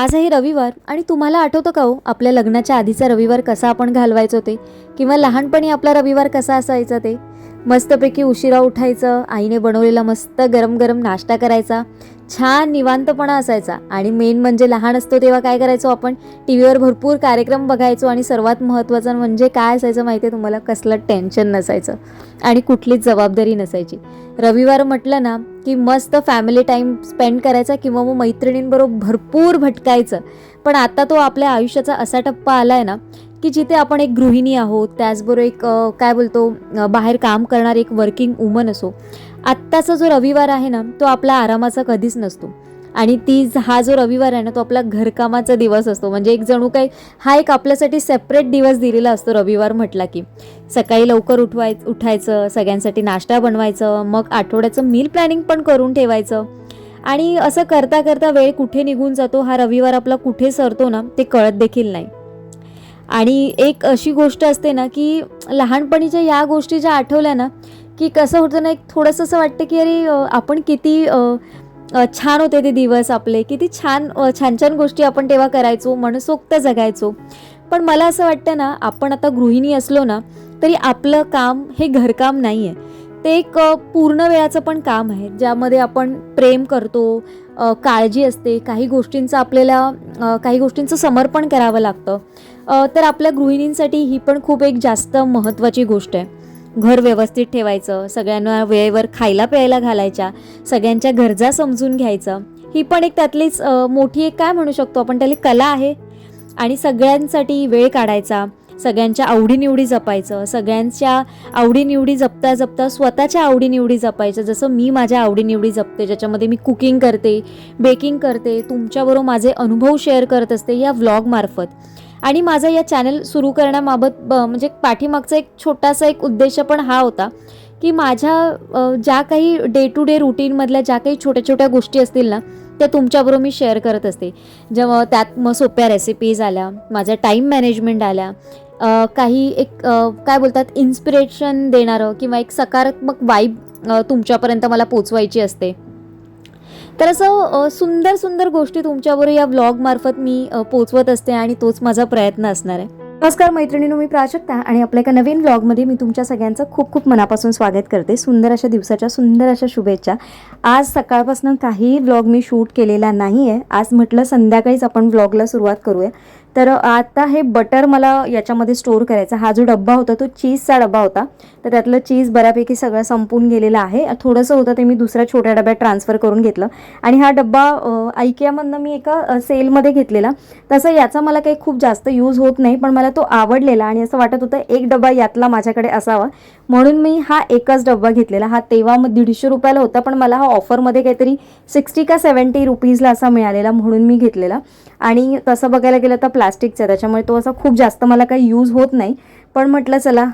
आज आहे रविवार आणि तुम्हाला आठवतं का हो आपल्या लग्नाच्या आधीचा रविवार कसा आपण घालवायचो ते, किंवा लहानपणी आपला रविवार कसा असायचा ते. मस्तपैकी उशिरा उठायचं, आईने बनवलेला मस्त गरम गरम नाश्ता करायचा, छान निवांतपणा असायचा. आणि मेन म्हणजे लहान असतो तेव्हा काय करायचो आपण, टी व्हीवर भरपूर कार्यक्रम बघायचो. आणि सर्वात महत्त्वाचं म्हणजे काय असायचं माहिती आहे तुम्हाला, कसलं टेन्शन नसायचं आणि कुठलीच जबाबदारी नसायची. रविवार म्हटलं ना की मस्त फॅमिली टाईम स्पेंड करायचा किंवा मग मैत्रिणींबरोबर भरपूर भटकायचं. पण आता तो आपल्या आयुष्याचा असा टप्पा आला आहे ना की जिथे आपण एक गृहिणी आहोत, त्याचबरोबर एक काय बोलतो बाहेर काम करणारी एक वर्किंग वुमन असो. आत्ताचा जो रविवार आहे ना तो आपला आरामाचा कधीच नसतो. आणि हा जो रविवार आहे ना तो आपला घरकामाचा दिवस असतो. म्हणजे एक जणू काही हा एक आपल्यासाठी सेपरेट दिवस दिलेला असतो रविवार म्हटला की. सकाळी लवकर उठायचं, सगळ्यांसाठी नाश्ता बनवायचं, मग आठवड्याचं मील प्लॅनिंग पण करून ठेवायचं. आणि असं करता करता वेळ कुठे निघून जातो, हा रविवार आपला कुठे सरतो ना ते कळत देखील नाही. आणि एक अशी गोष्ट असते ना की लहानपणीच्या या गोष्टी ज्या आठवल्या ना की कसं होतं ना, एक थोडंसं असं वाटतं की अरे आपण किती छान होते ते दिवस आपले, किती छान छान छान गोष्टी आपण तेव्हा करायचो, मनसोक्त जगायचो. पण मला असं वाटतं ना, आपण आता गृहिणी असलो ना तरी आपलं काम हे घरकाम नाही आहे, ते एक पूर्ण वेळाचं पण काम आहे, ज्यामध्ये आपण प्रेम करतो, काळजी असते, काही गोष्टींचं समर्पण करावं लागतं. तर आपल्या गृहिणींसाठी ही पण खूप एक जास्त महत्त्वाची गोष्ट आहे. घर व्यवस्थित ठेवायचं, सगळ्यांना वेळेवर खायला प्यायला घालायच्या, सगळ्यांच्या गरजा समजून घ्यायचं, ही पण एक त्यातलीच मोठी एक काय म्हणू शकतो आपण त्याला कला आहे. आणि सगळ्यांसाठी वेळ काढायचा, सगळ्यांच्या आवडीनिवडी जपायचं, सगळ्यांच्या आवडीनिवडी जपता जपता स्वतःच्या आवडीनिवडी जपायचं. जसं मी माझ्या आवडीनिवडी जपते, ज्याच्यामध्ये मी कुकिंग करते, बेकिंग करते, तुमच्याबरोबर माझे अनुभव शेअर करत असते या व्लॉगमार्फत. आणि माझा या चॅनल सुरू करण्याबाबत म्हणजे पाठीमागचा एक छोटासा एक उद्देश पण हा होता की माझ्या ज्या काही डे टू डे रुटीनमधल्या ज्या काही छोट्या छोट्या गोष्टी असतील ना त्या तुमच्याबरोबर मी शेअर करत असते. जेव्हा त्यात मग सोप्या रेसिपीज आल्या, माझ्या टाईम मॅनेजमेंट आल्या, काही एक काय बोलतात इन्स्पिरेशन देणारं किंवा एक सकारात्मक वाईब तुमच्यापर्यंत मला पोचवायची असते. तर असं सुंदर सुंदर गोष्टी तुमच्याबरोबर या व्लॉगमार्फत मी पोचवत असते आणि तोच माझा प्रयत्न असणार आहे. नमस्कार मैत्रिणींनो, मी प्राजक्ता आणि आपल्या एका नवीन व्लॉगमध्ये मी तुमच्या सगळ्यांचं खूप खूप मनापासून स्वागत करते. सुंदर अशा दिवसाच्या सुंदर अशा शुभेच्छा. आज सकाळपासून काही व्लॉग मी शूट केलेला नाही आहे. आज म्हटलं संध्याकाळीच आपण व्लॉगला सुरुवात करूया. तर आता हे बटर मला याच्यामध्ये स्टोअर करायचा. हा जो डब्बा होता तो चीजचा डब्बा होता, तर त्यातलं चीज बऱ्यापैकी सगळं संपून गेलेलं आहे. थोडंसं होतं ते मी दुसऱ्या छोट्या डब्यात ट्रान्सफर करून घेतलं. आणि हा डब्बा IKEAमधनं मी एका सेलमध्ये घेतलेला. तसं याचा मला काही खूप जास्त यूज होत नाही, पण मला तो आवडलेला आणि असं वाटत होतं एक डब्बा यातला माझ्याकडे असावा, म्हणून मी हा एकच डब्बा घेतलेला. हा तेव्हा मग 150 रुपयाला होता, पण मला हा ऑफरमध्ये काहीतरी 60 का 70 रुपीजला असा मिळालेला, म्हणून मी घेतलेला. आणि तसं बघायला गेलं तर प्लास्टिकचा, त्याच्यामुळे तो असा खूप जास्त मला काही यूज होत नाही. पण म्हटलं चला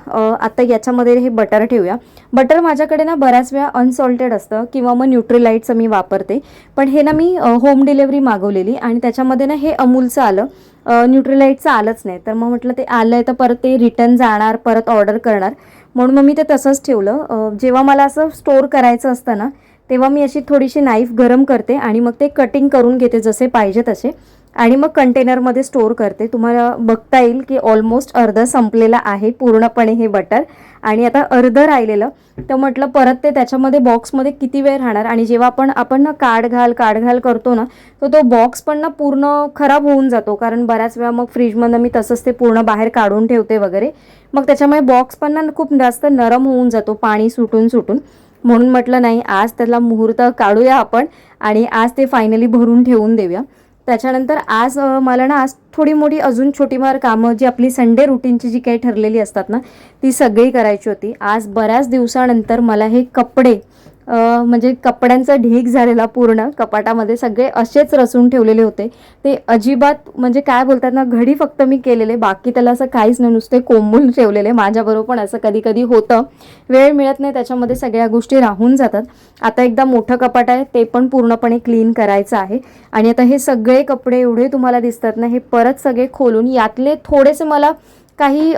आता याच्यामध्ये हे बटर ठेवूया. बटर माझ्याकडे ना बऱ्याच वेळा अनसॉल्टेड असतं किंवा मग न्यूट्रीलाइटचं मी वापरते. पण हे ना मी होम डिलेवरी मागवलेली आणि त्याच्यामध्ये ना हे अमूलचं आलं, न्यूट्रीलाइटचं आलंच नाही. तर मग म्हटलं ते आलं आहे तर परत ते रिटर्न जाणार, परत ऑर्डर करणार, म्हणून मग मी ते तसंच ठेवलं. जेव्हा मला असं स्टोअर करायचं असतं ना तेव्हा मी अशी थोडीशी नाईफ गरम करते आणि मग ते कटिंग करून घेते जसे पाहिजे तसे, आणि मग कंटेनरमध्ये स्टोअर करते. तुम्हाला बघता येईल की ऑलमोस्ट अर्धं संपलेलं आहे पूर्णपणे हे बटर, आणि आता अर्धं राहिलेलं. तर म्हटलं परत ते त्याच्यामध्ये बॉक्समध्ये किती वेळ राहणार, आणि जेव्हा आपण ना काढ घाल करतो ना तर तो बॉक्स पण ना पूर्ण खराब होऊन जातो, कारण बऱ्याच वेळा मग फ्रीजमधनं मी तसंच ते पूर्ण बाहेर काढून ठेवते वगैरे, मग त्याच्यामुळे बॉक्स पण ना खूप जास्त नरम होऊन जातो पाणी सुटून. म्हणून म्हटलं नाही, आज त्याला मुहूर्त काढूया आपण आणि आज ते फायनली भरून ठेवून देऊया. त्याच्यानंतर आज मला ना आज थोडी मोठी अजून छोटीफार कामं जी आपली संडे रुटीनची जी काही ठरलेली असतात ना ती सगळी करायची होती. आज बऱ्याच दिवसानंतर मला हे कपडे म्हणजे कपड्यांचा ढीग झालेला, पूर्ण कपाटामध्ये सगळे असेच रचून ठेवलेले होते. ते अजिबात म्हणजे काय बोलतात ना, घडी फक्त मी केलेले, बाकी त्याला असं काहीच नाही, नुसते कोंबून ठेवलेले. माझ्याबरोबर पण असं कधी कधी होतं, वेळ मिळत नाही, त्याच्यामध्ये सगळ्या गोष्टी राहून जातात. आता एकदा मोठं कपाट आहे ते पण पूर्णपणे क्लीन करायचं आहे. आणि आता हे सगळे कपडे एवढे तुम्हाला दिसतात ना, हे परत सगळे खोलून यातले थोडेसे मला काही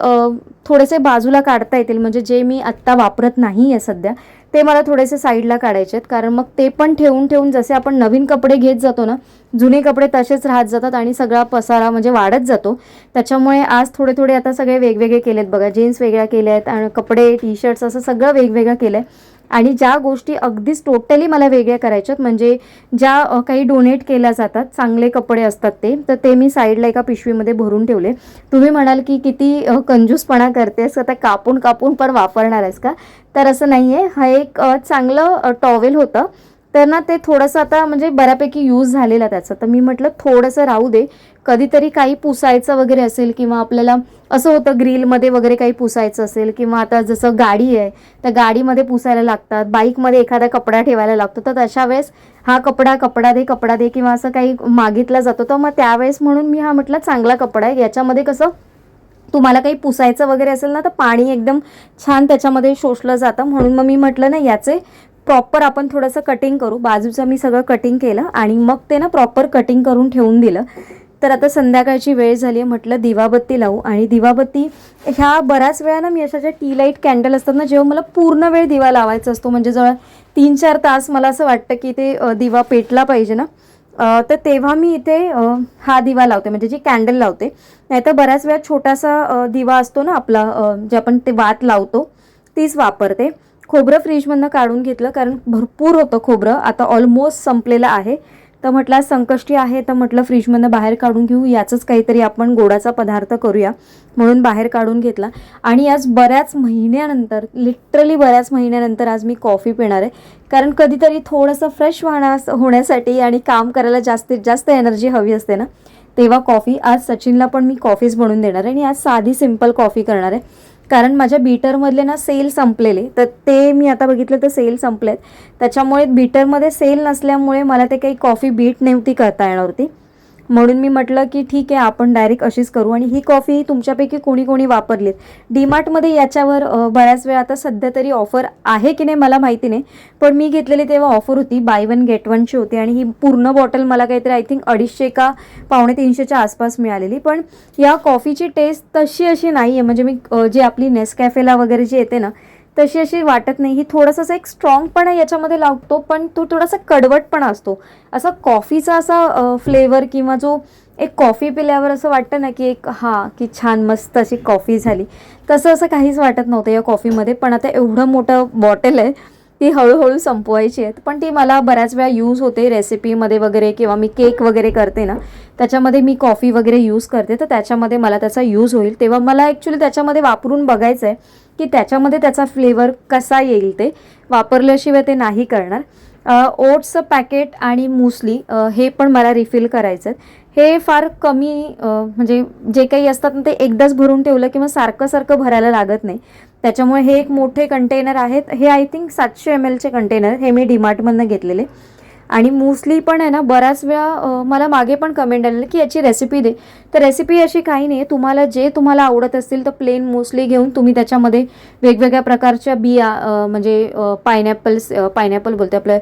थोडेसे बाजूला काढता येतील, म्हणजे जे मी आत्ता वापरत नाही आहे सध्या ते मला थोडेसे साईडला काढायचे आहेत, कारण मग ते पण ठेवून ठेवून जसे आपण नवीन कपडे घेत जातो ना, जुने कपडे तसेच राहत जातात आणि सगळा पसारा म्हणजे वाढत जातो. त्याच्यामुळे आज थोडे थोडे आता सगळे वेगवेगळे केलेत बघा, जीन्स वेगळ्या केल्या आहेत आणि कपडे टी शर्ट्स असं सगळं वेगवेगळं केलं आहे. आणि ज्या गोष्टी अगदीच टोटली मला वेगळ्या करायच्यात, म्हणजे ज्या काही डोनेट केल्या जातात, चांगले कपडे असतात ते, तर ते मी साईडला एका पिशवीमध्ये भरून ठेवले. तुम्ही म्हणाल की किती कंजूसपणा करतेस, आता कापून कापून पण वापरणार आहेस का? तर असं नाही आहे. हा एक चांगलं टॉवेल होतं, तर ना ते थोडंसं आता म्हणजे बऱ्यापैकी यूज झालेला त्याचा, तर मी म्हटलं थोडंसं राहू दे, कधीतरी काही पुसायचं वगैरे असेल किंवा आपल्याला असं होतं ग्रिलमध्ये वगैरे काही पुसायचं असेल, किंवा आता जसं गाडी आहे त्या गाडीमध्ये पुसायला लागतात, बाईकमध्ये एखादा कपडा ठेवायला लागतो, तर तशा वेळेस हा कपडा दे किंवा असं काही मागितला जातो, तर मग त्यावेळेस म्हणून मी हा म्हटलं चांगला कपडा आहे, याच्यामध्ये कसं तुम्हाला काही पुसायचं वगैरे असेल ना, तर पाणी एकदम छान त्याच्यामध्ये शोषलं जातं. म्हणून मग मी म्हटलं ना, याचे प्रॉपर आपण थोडंसं कटिंग करू. बाजूचं मी सगळं कटिंग केलं आणि मग ते ना प्रॉपर कटिंग करून ठेवून दिलं. तर आता संध्याकाळची वेळ झाली आहे, म्हटलं दिवाबत्ती लावू. आणि दिवाबत्ती ह्या बऱ्याच वेळा ना मी अशा ज्या टी लाईट कॅन्डल असतात ना, जेव्हा मला पूर्ण वेळ दिवा लावायचा असतो, म्हणजे जवळ 3-4 तास मला असं वाटतं की ते दिवा पेटला पाहिजे ना, तर तेव्हा मी इथे हा दिवा लावते, म्हणजे जी कॅन्डल लावते. नाहीतर बऱ्याच वेळा छोटासा दिवा असतो ना आपला, जे आपण ते वात लावतो, तीच वापरते. खोबरं फ्रीजमधनं काढून घेतलं, कारण भरपूर होतं खोबरं, आता ऑलमोस्ट संपलेलं आहे. तर म्हटलं आज संकष्टी आहे, तर म्हटलं फ्रीजमधनं बाहेर काढून घेऊ, याचंच काहीतरी आपण गोडाचा पदार्थ करूया, म्हणून बाहेर काढून घेतला. आणि आज बऱ्याच महिन्यानंतर, लिटरली बऱ्याच महिन्यानंतर आज मी कॉफी पिणार आहे, कारण कधीतरी थोडंसं फ्रेश होण्यासाठी आणि काम करायला जास्तीत जास्त एनर्जी हवी असते ना, तेव्हा कॉफी. आज सचिनला पण मी कॉफीच बनवून देणार आहे आणि आज साधी सिंपल कॉफी करणार आहे, कारण माझ्या बीटरमधले ना सेल संपलेले, तर ते मी आता बघितलं तर सेल संपलेत. त्याच्यामुळे बीटरमध्ये सेल नसल्यामुळे मला ते काही कॉफी बीट नव्हती करता येणार होती, म्हणून मी म्हटलं की ठीक आहे, आपण डायरेक्ट अशीच करू. आणि ही कॉफी तुमच्यापैकी कोणी कोणी वापरलीत डीमार्टमध्ये, याच्यावर बऱ्याच वेळा आता सध्या तरी ऑफर आहे की नाही मला माहिती नाही, पण मी घेतलेली तेव्हा ऑफर होती, बाय 1 गेट 1ची होती. आणि ही पूर्ण बॉटल मला काहीतरी आय थिंक 250 का 250च्या आसपास मिळालेली. पण या कॉफीची टेस्ट तशी अशी नाही आहे, म्हणजे मी जी आपली नेसकॅफेला वगैरे जी येते ना, तशी अशी वाटत नाही. ही थोडंसं एक स्ट्रॉंगपणा याच्यामध्ये लागतो, पण तो थोडासा कडवटपणा असतो. असा कॉफीचा असा फ्लेवर, किंवा जो एक कॉफी पिल्यावर असं वाटतं ना की एक की छान मस्त अशी कॉफी झाली, तसं असं काहीच वाटत नव्हतं या कॉफीमध्ये. पण आता एवढं मोठं बॉटल आहे, ती हळूहळू संपवायची आहेत, पण ती मला बऱ्याच वेळा यूज होते रेसिपीमध्ये वगैरे, किंवा मी केक वगैरे करते ना, त्याच्यामध्ये मी कॉफी वगैरे यूज करते, तर त्याच्यामध्ये मला त्याचा यूज होईल. तेव्हा मला ॲक्च्युली त्याच्यामध्ये वापरून बघायचं आहे की त्याच्यामध्ये त्याचा फ्लेवर कसा येईल, ते वापरल्याशिवाय ते नाही करणार. ओट्सचं पॅकेट आणि मुसली हे पण मला रिफिल करायचं आहे. हे फार कमी म्हणजे जे काही असतात ना, ते एकदाच भरून ठेवलं किंवा सारखं सारखं भरायला लागत नाही, त्याच्यामुळे हे एक मोठे कंटेनर आहेत. हे आय थिंक 700 ml चे कंटेनर, हे मी डीमार्टमधनं घेतलेले. आणि मुसली पण आहे ना, बऱ्याच वेळा मला मागे पण कमेंट आलेली की याची रेसिपी दे, तर रेसिपी अशी काही नाही आहे. तुम्हाला जे तुम्हाला आवडत असतील तर प्लेन मुसली घेऊन तुम्ही त्याच्यामध्ये वेगवेगळ्या प्रकारच्या बिया, म्हणजे पायनॅपल बोलते आपलं,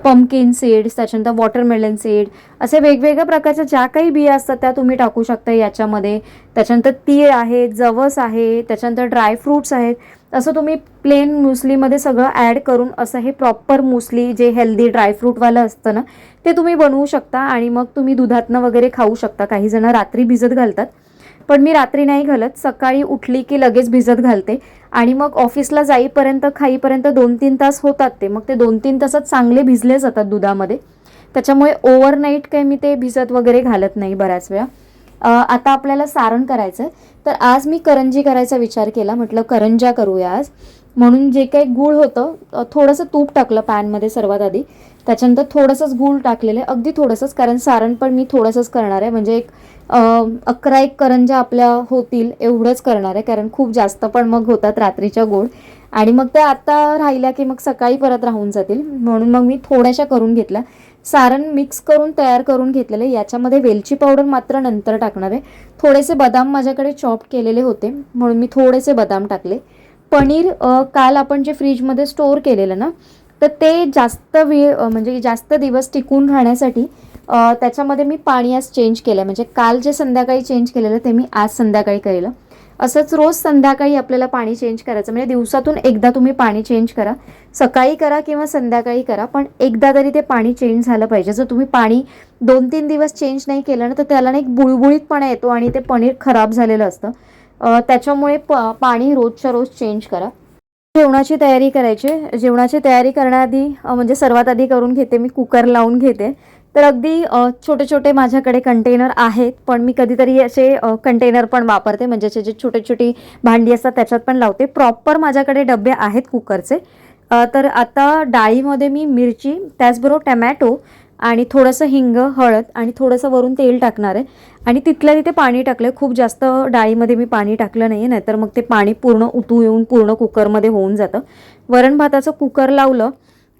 पंपकिन सीड्स, त्याच्यानंतर वॉटरमेलन सीड, असे वेगवेगळ्या प्रकारच्या ज्या काही बिया असतात त्या तुम्ही टाकू शकता याच्यामध्ये. त्याच्यानंतर तीळ आहे, जवस आहे, त्याच्यानंतर ड्रायफ्रूट्स आहेत. असं तुम्ही प्लेन मुसलीमध्ये सगळं ॲड करून असं हे प्रॉपर मुसली जे हेल्दी ड्रायफ्रूटवालं असतं ना, ते तुम्ही बनवू शकता आणि मग तुम्ही दुधातनं वगैरे खाऊ शकता. काही जण रात्री भिजत घालतात, पण मी रात्री नाही घालत, सकाळी उठली की लगेच भिजत घालते आणि मग ऑफिसला जाईपर्यंत खाईपर्यंत 2-3 तास होतात ते, मग ते 2-3 तासात चांगले भिजले जातात दुधामध्ये. त्याच्यामुळे ओव्हरनाईट काही मी ते भिजत वगैरे घालत नाही बऱ्याच वेळा. आता आपल्याला सारण करायचं आहे, तर आज मी करंजी करायचा विचार केला, म्हटलं करंज्या करूया आज. म्हणून जे काही गूळ होतं, थोडंसं तूप टाकलं पॅनमध्ये सर्वात आधी, त्याच्यानंतर थोडंसंच गूळ टाकलेलं आहे, अगदी थोडंसंच, कारण सारण पण मी थोडंसंच करणार आहे, म्हणजे एक 11 करंज्या आपल्या होतील एवढंच करणार आहे, कारण खूप जास्त पण मग होतात रात्रीच्या गोड, आणि मग त्या आता राहिल्या की मग सकाळी परत राहून जातील, म्हणून मग मी थोड्याशा करून घेतल्या. सारण मिक्स करून तयार करून घेतलेले. याच्यामध्ये वेलची पावडर मात्र नंतर टाकणार आहे. थोडेसे बदाम माझ्याकडे चॉप केलेले होते, म्हणून मी थोडेसे बदाम टाकले. पनीर काल आपण जे फ्रीजमध्ये स्टोअर केलेलं ना, तर ते जास्त वेळ म्हणजे जास्त दिवस टिकून राहण्यासाठी त्याच्यामध्ये मी पाणी आज चेंज केलं, म्हणजे काल जे संध्याकाळी चेंज केलेलं ते मी आज संध्याकाळी केलेलं. असंच रोज संध्याकाळी आपल्याला पाणी चेंज करायचं, म्हणजे दिवसातून एकदा तुम्ही पाणी चेंज करा, सकाळी करा किंवा संध्याकाळी करा, पण एकदा तरी ते पाणी चेंज झालं पाहिजे. जर तुम्ही पाणी 2-3 दिवस चेंज नाही केलं ना तर त्याला ना एक बुळबुळीतपणा येतो आणि ते पनीर खराब झालेलं असतं. त्याच्यामुळे पाणी रोजच्या रोज चेंज करा. जेवणाची तयारी करायची. जेवणाची तयारी करण्याआधी म्हणजे सर्वात आधी करून घेते मी कुकर लावून घेते. तर अगदी छोटे छोटे माझ्याकडे कंटेनर आहेत, पण मी कधीतरी असे कंटेनर पण वापरते, म्हणजे जे छोटे छोटी भांडी असतात त्याच्यात पण लावते. प्रॉपर माझ्याकडे डबे आहेत कुकरचे. तर आता डाळीमध्ये मी मिरची, त्याचबरोबर टमॅटो आणि थोडंसं हिंग, हळद आणि थोडंसं वरून तेल टाकणार आहे आणि तिथल्या तिथे पाणी टाकलं. खूप जास्त डाळीमध्ये मी पाणी टाकलं नाही, नाहीतर मग ते पाणी पूर्ण उतू येऊन पूर्ण कुकरमध्ये होऊन जातं. वरण भाताचं कुकर लावलं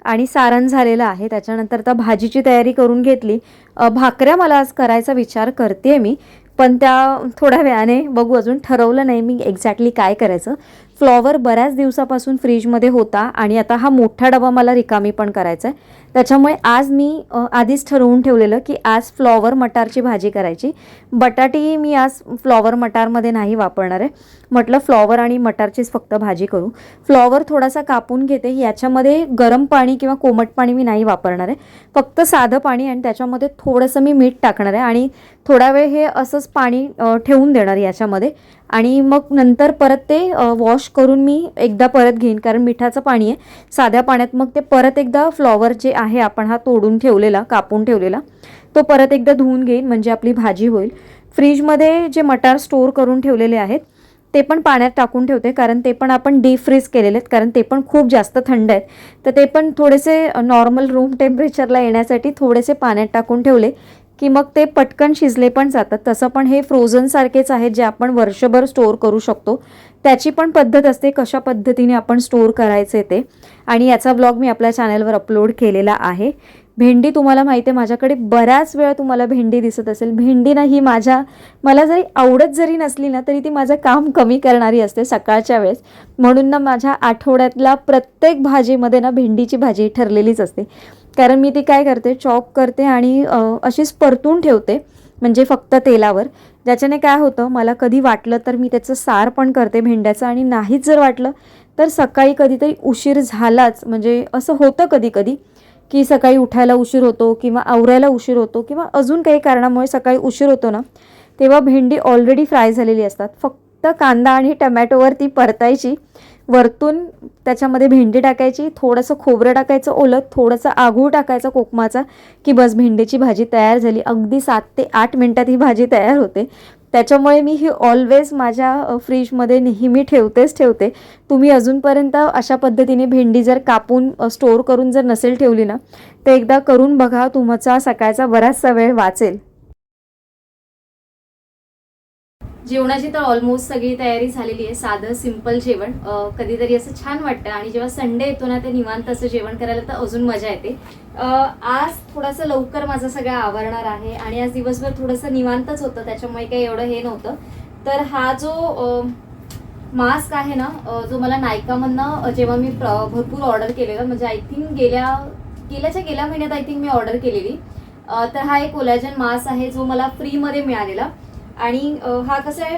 आणि सारण झालेलं आहे. त्याच्यानंतर तर भाजीची तयारी करून घेतली. भाकऱ्या मला आज करायचा विचार करते मी, पण त्या थोड्या वेळाने बघू, अजून ठरवलं नाही मी एक्झॅक्टली काय करायचं. फ्लॉवर बऱ्याच दिवसापासून फ्रीजमध्ये होता आणि आता हा मोठा डबा मला रिकामी पण करायचा आहे. त्याच्यामुळे आज मी आधीच ठरवून ठेवलेलं की आज फ्लॉवर मटारची भाजी करायची. बटाटी मी आज फ्लॉवर मटारमध्ये नाही वापरणार आहे. म्हटलं फ्लॉवर आणि मटारचीच फक्त भाजी करू. फ्लॉवर थोडासा कापून घेते. याच्यामध्ये गरम पाणी किंवा कोमट पाणी मी नाही वापरणार आहे, फक्त साधं पाणी, आणि त्याच्यामध्ये थोडंसं मी मीठ टाकणार आहे आणि थोडा वेळ हे असंच पाणी ठेवून देणार याच्यामध्ये. आणि मग नंतर परत ते वॉश करून मी एकदा परत घेईन, कारण मिठाचं पाणी आहे. साध्या पाण्यात मग ते परत एकदा फ्लॉवर जे आहे आपण हा तोडून ठेवलेला, कापून ठेवलेला, तो परत एकदा धुवून घेईन, म्हणजे आपली भाजी होईल. फ्रीजमध्ये जे मटार स्टोअर करून ठेवलेले आहेत ते पण पाण्यात टाकून ठेवते, कारण ते पण आपण डीप फ्रीज केलेले आहेत, कारण ते पण खूप जास्त थंड आहेत. तर ते पण थोडेसे नॉर्मल रूम टेम्परेचरला येण्यासाठी थोडेसे पाण्यात टाकून ठेवले की मग ते पटकन शिजले पण जातात. तसं पण हे फ्रोझनसारखेच आहेत जे आपण वर्षभर स्टोअर करू शकतो. त्याची पण पद्धत असते कशा पद्धतीने आपण स्टोअर करायचे ते, आणि याचा ब्लॉग मी आपल्या चॅनलवर अपलोड केलेला आहे. भेंडी तुम्हाला माहिती आहे, माझ्याकडे बऱ्याच वेळा तुम्हाला भेंडी दिसत असेल. भेंडी ना ही मला जरी आवडत जरी नसली ना तरी ती माझं काम कमी करणारी असते सकाळच्या वेळेस. म्हणून ना माझ्या आठवड्यातला प्रत्येक भाजीमध्ये ना भेंडीची भाजी ठरलेलीच असते, कारण मी ती काय करते, चॉप करते आणि अशीच परतून ठेवते, म्हणजे फक्त तेलावर. ज्याच्याने काय होतं, मला कधी वाटलं तर मी त्याचं सार पण करते भेंड्याचं, आणि नाहीच जर वाटलं तर सकाळी कधीतरी उशीर झालाच, म्हणजे असं होतं कधी कधी की सकाळी उठायला उशीर होतो किंवा आवरायला उशीर होतो किंवा अजून काही कारणामुळे सकाळी उशीर होतो ना, तेव्हा भेंडी ऑलरेडी फ्राय झालेली असतात. फक्त कांदा आणि टमॅटोवर ती परतायची, वरतून त्याच्यामध्ये भेंडी टाकायची, थोडंसं खोबरं टाकायचं ओलं, थोडंसं आगूळ टाकायचा कोकमाचा, की बस भेंडीची भाजी तयार झाली. अगदी 7 ते 8 मिनटात ही भाजी तयार होते. त्याच्यामुळे मी ही ऑलवेज माझ्या फ्रीजमध्ये नेहमी ठेवते. तुम्ही अजूनपर्यंत अशा पद्धतीने भेंडी जर कापून स्टोअर करून जर नसेल ठेवली ना, तर एकदा करून बघा, तुमचा सकाळचा बराचसा वेळ वाचेल. जेवणाची तर ऑलमोस्ट सगळी तयारी झालेली आहे. साधं सिंपल जेवण कधीतरी असं छान वाटतं, आणि जेव्हा संडे येतो ना ते निवांत असं जेवण करायला तर अजून मजा येते. आज थोडंसं लवकर माझं सगळं आवरणार आहे आणि आज दिवसभर थोडंसं निवांतच होतं, त्याच्यामुळे काही एवढं हे नव्हतं. तर हा जो मास्क आहे ना, जो मला नायकामधनं जेव्हा मी भरपूर ऑर्डर केलेला, म्हणजे आय थिंक गेल्या महिन्यात आय थिंक मी ऑर्डर केलेली. तर हा एक कोलॅजन मास्क आहे जो मला फ्रीमध्ये मिळालेला, आणि हा कसा आहे,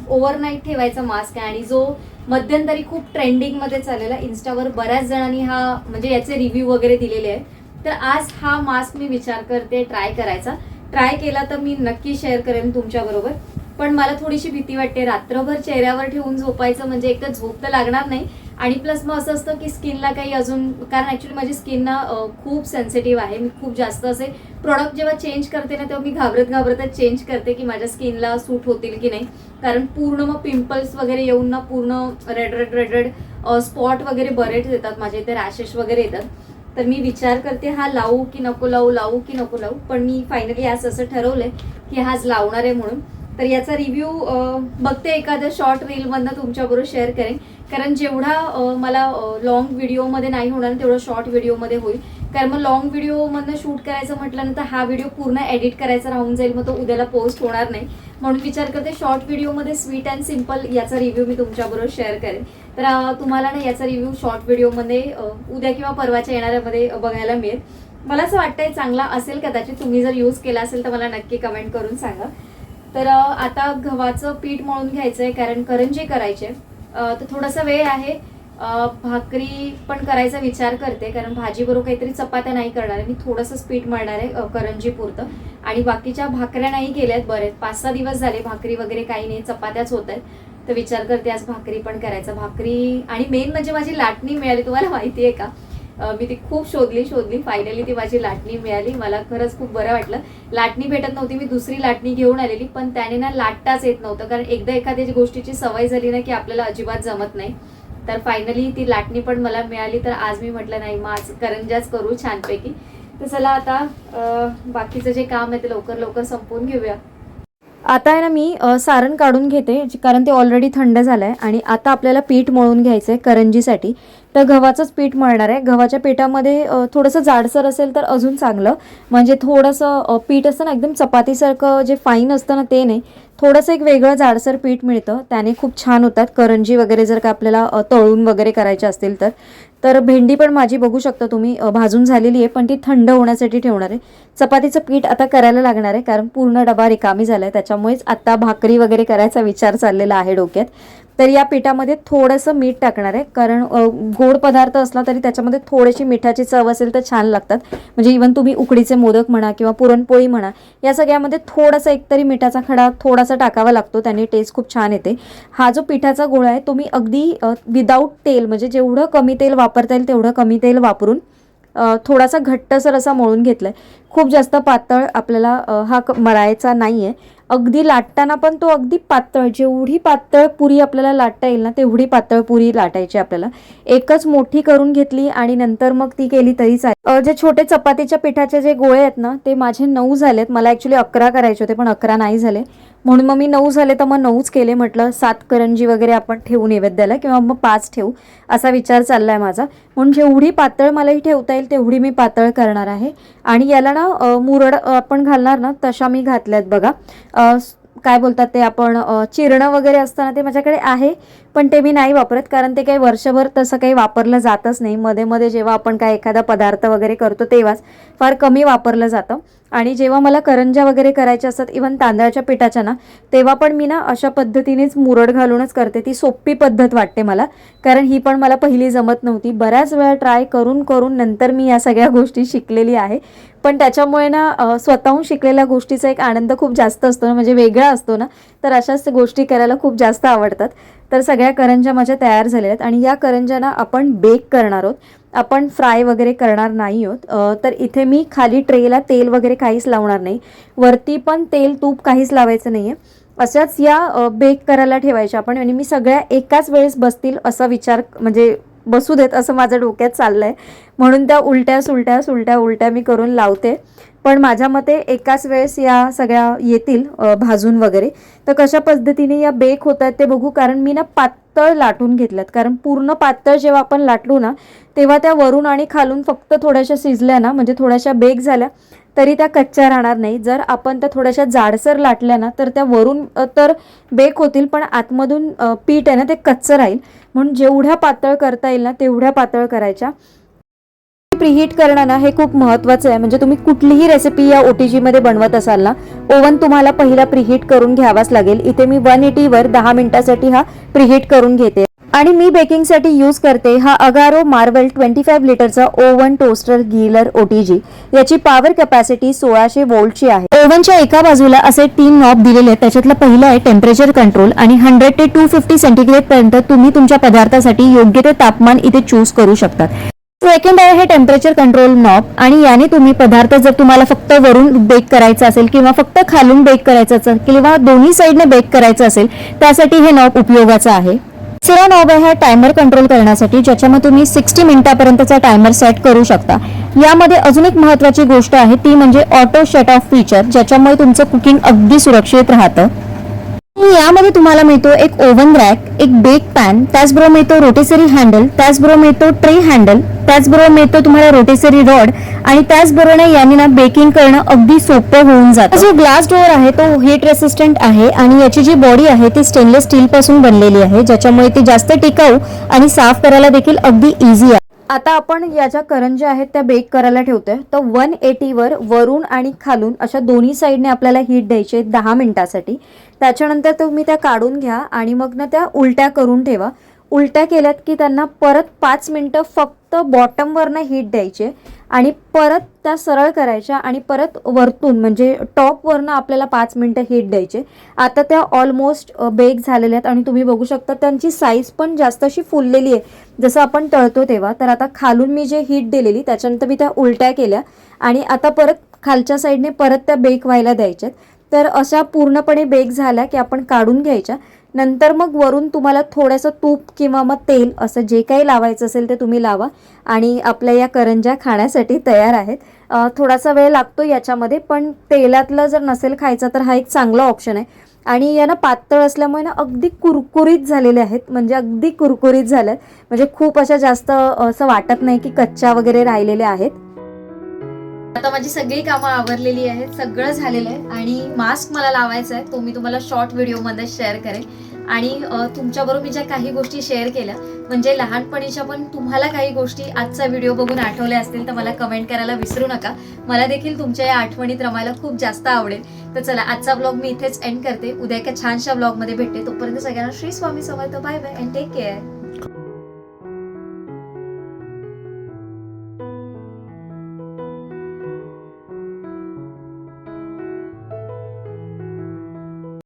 ओव्हरनाईट ठेवायचा मास्क आहे, आणि जो मध्यंतरी खूप ट्रेंडिंगमध्ये चाललेला. इन्स्टावर बऱ्याच जणांनी हा म्हणजे याचे रिव्ह्यू वगैरे दिलेले आहेत. तर आज हा मास्क मी विचार करते ट्राय करायचा. ट्राय केला तर मी नक्की शेअर करेन तुमच्याबरोबर. पण मला थोडीशी भीती वाटते, रात्रभर चेहऱ्यावर ठेवून झोपायचं म्हणजे एक तर झोप तर लागणार नाही, आणि प्लस मग असं असतं की स्किनला काही अजून, कारण ॲक्च्युली माझी स्किन ना खूप सेन्सिटिव्ह आहे. मी खूप जास्त असे प्रोडक्ट जेव्हा चेंज करते ना तेव्हा मी घाबरतच चेंज करते की माझ्या स्किनला सूट होतील की नाही, कारण पूर्ण मग पिंपल्स वगैरे येऊन ना पूर्ण रेड स्पॉट वगैरे बरेच येतात माझे, इथे रॅशेस वगैरे येतात. तर मी विचार करते हा लावू की नको लावू, पण मी फायनली आज असं ठरवलंय की हाच लावणार आहे म्हणून. तर याचा रिव्ह्यू बघते एखाद्या शॉर्ट रीलमधनं तुमच्याबरोबर शेअर करेन, कारण जेवढा मला लॉंग व्हिडिओमध्ये नाही होणार तेवढं शॉर्ट व्हिडिओमध्ये होईल. कारण मग लॉंग व्हिडिओमधनं शूट करायचं म्हटल्यानंतर हा व्हिडिओ पूर्ण एडिट करायचा राहून जाईल, मग तो उद्याला पोस्ट होणार नाही. म्हणून विचार करते शॉर्ट व्हिडिओमध्ये स्वीट अँड सिम्पल याचा रिव्ह्यू मी तुमच्याबरोबर शेअर करेन. तर तुम्हाला ना याचा रिव्ह्यू शॉर्ट व्हिडिओमध्ये उद्या किंवा परवाच्या येणाऱ्यामध्ये बघायला मिळेल. मला असं वाटतंय चांगला असेल कदाचित. तुम्ही जर यूज केला असेल तर मला नक्की कमेंट करून सांगा. तर आता गव्हाचं पीठ मळून घ्यायचं आहे कारण करंजी करायचे. तर थोडासा वेळ आहे. भाकरी पण करायचा विचार करते कारण भाजी बरोबर काहीतरी चपात्या नाही करणार आहे मी. थोडंसंच पीठ मळणार आहे करंजी पुरतं. आणि बाकीच्या भाकऱ्या नाही केल्यात बरेच 5-6 दिवस झाले. भाकरी वगैरे काही नाही, चपात्याच होत आहेत. तर विचार करते आज भाकरी पण करायचं. भाकरी आणि मेन म्हणजे माझी लाटणी मिळाली. तुम्हाला माहिती आहे का, मी ती खूप शोधली फायनली ती माझी लाटणी मिळाली. मला खरंच खूप बरं वाटलं. लाटणी भेटत नव्हती, मी दुसरी लाटणी घेऊन आलेली, पण त्याने ना लाटताच येत नव्हतं. कारण एकदा एखाद्या गोष्टीची सवय झाली ना की आपल्याला अजिबात जमत नाही. तर फायनली ती लाटणी पण मला मिळाली. तर आज मी म्हटलं नाही मग आज करंजाच करू छानपैकी. तर चला आता बाकीचं जे काम आहे ते लवकर संपवून घेऊया. आता आहे ना मी सारण काढून घेते कारण ते ऑलरेडी थंड झालं आहे. आणि आता आपल्याला पीठ मळून घ्यायचं आहे करंजीसाठी. तर गव्हाचंच पीठ मळणार आहे. गव्हाच्या पिठामध्ये थोडंसं जाडसर असेल तर अजून चांगलं. म्हणजे थोडंसं पीठ असतं ना एकदम चपातीसारखं जे फाईन असतं ना ते नाही, थोडंसं एक वेगळं जाडसर पीठ मिळतं, त्याने खूप छान होतात करंजी वगैरे. जर का आपल्याला तळून वगैरे करायचे असतील तर भेंडी पण माझी बघू शकता तुम्ही भाजून झालेली आहे, पण ती थंड होण्यासाठी ठेवणार आहे. चपातीचं पीठ आता करायला लागणार आहे कारण पूर्ण डबा रिकामी झाला आहे. त्याच्यामुळेच आता भाकरी वगैरे करायचा विचार चाललेला आहे डोक्यात. तर या पिठामध्ये थोडंसं मीठ टाकणार आहे कारण गोड पदार्थ असला तरी त्याच्यामध्ये थोडीशी मिठाची चव असेल तर छान लागतात. म्हणजे इव्हन तुम्ही उकडीचे मोदक म्हणा किंवा पुरणपोळी म्हणा, या सगळ्यामध्ये थोडासा एकतरी मिठाचा खडा थोडासा टाकावा लागतो, त्याने टेस्ट खूप छान येते. हा जो पिठाचा गोळा आहे तो मी अगदी विदाऊट तेल, म्हणजे जेवढं कमी तेल वापरता येईल तेवढं कमी तेल वापरून थोडासा घट्टसर असा मळून घेतला आहे. खूप जास्त पातळ आपल्याला हा मळायचा नाही आहे. अगदी लाटताना पण तो अगदी पातळ, जेवढी पातळ पुरी आपल्याला लाटता येईल ना तेवढी पातळ पुरी लाटायची आपल्याला. एकच मोठी करून घेतली आणि नंतर मग ती केली तरी चालेल. जे छोटे चपातीच्या पिठाचे जे गोळे आहेत ना ते माझे 9 झालेत. मला ॲक्च्युली 11 करायचे होते पण 11 नाही झाले, म्हणून मग मी 9 झाले तर मग 9च केले. म्हटलं 7 करंजी वगैरे आपण ठेवू नैवेद्याला किंवा मग 5 ठेवू असा विचार चाललाय माझा. म्हणून जेवढी पातळ मलाही ठेवता येईल तेवढी मी पातळ करणार आहे. आणि याला ना मुरड आपण घालणार ना तशा मी घातल्यात बघा. काय बोलतात ते आपण चिरणं वगैरे असताना ते माझ्याकडे आहे, पण ते मी नाही वापरत कारण ते काही वर्षभर तसं काही वापरलं जातच नाही. मध्ये मध्ये जेव्हा आपण काय एखादा पदार्थ वगैरे करतो तेव्हाच फार कमी वापरलं जातं. आणि जेव्हा मला करंज्या वगैरे करायच्या असतात इव्हन तांदळाच्या पिठाच्या ना, तेव्हा पण मी ना अशा पद्धतीनेच मुरड घालूनच करते. ती सोपी पद्धत वाटते मला, कारण ही पण मला पहिली जमत नव्हती. बऱ्याच वेळा ट्राय करून करून नंतर मी या सगळ्या गोष्टी शिकलेली आहे. पण त्याच्यामुळे ना स्वतःहून शिकलेल्या गोष्टीचा एक आनंद खूप जास्त असतो ना, म्हणजे वेगळा असतो ना. तर अशाच गोष्टी करायला खूप जास्त आवडतात. तर सगळ्या करंज्या माझ्या तयार झालेल्या आहेत आणि या करंज्या ना आपण बेक करणार आहोत, आपण फ्राय वगैरे करणार नाही आहोत. तर इथे मी खाली ट्रेला तेल वगैरे काहीच लावणार नाही, वरती पण तेल तूप काहीच लावायचं नाही आहे. अशाच या बेक करायला ठेवायच्या आपण. आणि मी सगळ्या एकाच वेळेस बसतील असा विचार, म्हणजे बसू देत असं माझ्या डोक्यात चाललं आहे, म्हणून त्या उलट्या मी करून लावते. पण माझ्या मते एकाच वेळेस या सगळ्या येतील भाजून वगैरे. तर कशा पद्धतीने या बेक होत आहेत ते बघू. कारण मी ना पातळ लाटून घेतल्यात, कारण पूर्ण पातळ जेव्हा आपण लाटलो ना तेव्हा त्या वरून आणि खालून फक्त थोड्याशा शिजल्या ना, म्हणजे थोड्याशा बेक झाल्या तरी त्या कच्च्या राहणार नाही. जर आपण त्या थोड्याशा जाडसर लाटल्या ना तर त्या वरून तर बेक होतील पण आतमधून पीठ आहे ना ते कच्चं राहील. म्हणून जेवढ्या पातळ करता येईल ना तेवढ्या पातळ करायच्या. प्रीहीट करणं ना हे खूप महत्त्वाचं आहे. म्हणजे तुम्ही कुठलीही रेसिपी या OTG मध्ये बनवत असाल ना, ओव्हन तुम्हाला पहिला प्रीहीट करून घ्यावाच लागेल. इथे मी 180 वर 10 मिनिटासाठी हा प्रीहीट करून घेते. आणि मी बेकिंगसाठी यूज करते हा अगारो मार्वेल 25 लिटरचा ओव्हन टोस्टर ग्रिलर OTG. याची पॉवर कॅपॅसिटी 1600 वोल्टची आहे. ओव्हनच्या एका बाजूला असे 3 नॉब दिलेले आहेत. त्याच्यातलं पहिलं आहे टेम्परेचर कंट्रोल आणि 100 ते 250 सेंटीग्रेड पर्यंत तुम्ही तुमच्या पदार्थासाठी योग्य ते तापमान इथे चूज करू शकतात. सेकंड आहे हे टेम्परेचर कंट्रोल नॉब आणि याने तुम्ही पदार्थ जर तुम्हाला फक्त वरून बेक करायचा असेल किंवा फक्त खालून बेक करायचं असेल किंवा दोन्ही साईडने बेक करायचं असेल त्यासाठी हे नॉब उपयोगाचं आहे. तिसरा नॉब आहे टायमर कंट्रोल करण्यासाठी, ज्याच्यामध्ये तुम्ही 60 मिनिटापर्यंतचा टायमर सेट करू शकता. यामध्ये अजून एक महत्त्वाची गोष्ट आहे ती म्हणजे ऑटो शट ऑफ फीचर, ज्याच्यामुळे तुमचं कुकिंग अगदी सुरक्षित राहतं. यामध्ये तुम्हाला मिळतो एक ओव्हन रॅक, एक बेक पॅन, त्याचबरोबर मिळतो रोटेसरी हँडल, त्याचबरोबर मिळतो ट्रे हँडल, त्याचबरोबर मिळतो तुम्हाला रोटेसरी रॉड आणि त्याचबरोबर याने ना बेकिंग करणं अगदी सोपं होऊन जातं. जो ग्लास डोअर आहे तो हीट रेसिस्टंट आहे आणि याची जी बॉडी आहे ती स्टेनलेस स्टील पासून बनलेली आहे, ज्याच्यामुळे ती जास्त टिकाऊ आणि साफ करायला देखील अगदी इझी आहे. आता आपण या ज्या करंज्या आहेत त्या बेक करायला ठेवतोय. तर 180वर वरून आणि खालून अशा दोन्ही साईडने आपल्याला हीट द्यायची आहे 10 मिनिटासाठी. त्याच्यानंतर तुम्ही त्या काढून घ्या आणि मग ना त्या उलट्या करून ठेवा. उलट्या केल्यात की त्यांना परत 5 मिनटं फक्त बॉटमवरनं हीट द्यायचे आणि परत त्या सरळ करायच्या आणि परत वरतून म्हणजे टॉपवरनं आपल्याला 5 मिनटं हीट द्यायचे. आता त्या ऑलमोस्ट बेक झालेल्या आहेत आणि तुम्ही बघू शकता त्यांची साईज पण जास्त अशी फुललेली आहे जसं आपण तळतो तेव्हा. तर आता खालून मी जे हीट दिलेली त्याच्यानंतर मी त्या उलट्या केल्या आणि आता परत खालच्या साईडने परत त्या बेक व्हायला द्यायच्यात. तर अशा पूर्णपणे बेक झाल्या की आपण काढून घ्यायच्या. नंतर मग वरून तुम्हाला थोडंसं तूप किंवा मग तेल असं जे काही लावायचं असेल ते तुम्ही लावा आणि आपल्या या करंज्या खाण्यासाठी तयार आहेत. थोडासा वेळ लागतो याच्यामध्ये, पण तेलातलं जर नसेल खायचं तर हा एक चांगला ऑप्शन आहे. आणि या ना पातळ असल्यामुळे ना अगदी कुरकुरीत झालेले आहेत, म्हणजे अगदी कुरकुरीत झाल्यात, म्हणजे खूप अशा जास्त असं वाटत नाही की कच्च्या वगैरे राहिलेल्या आहेत. आता माझी सगळी कामं आवरलेली आहेत, सगळं झालेलं आहे आणि मास्क मला लावायचा आहे, तो मी तुम्हाला शॉर्ट व्हिडिओमध्ये शेअर करेन. आणि तुमच्याबरोबर मी ज्या काही गोष्टी शेअर केल्या म्हणजे लहानपणीच्या पण तुम्हाला काही गोष्टी आजचा व्हिडिओ बघून आठवल्या असतील तर मला कमेंट करायला विसरू नका. मला देखील तुमच्या या आठवणीत रमायला खूप जास्त आवडेल. तर चला आजचा ब्लॉग मी इथेच एंड करते. उद्या एका छानशा ब्लॉगमध्ये भेटते. तोपर्यंत सगळ्यांना Shri Swami Samarth. Bye bye and take care.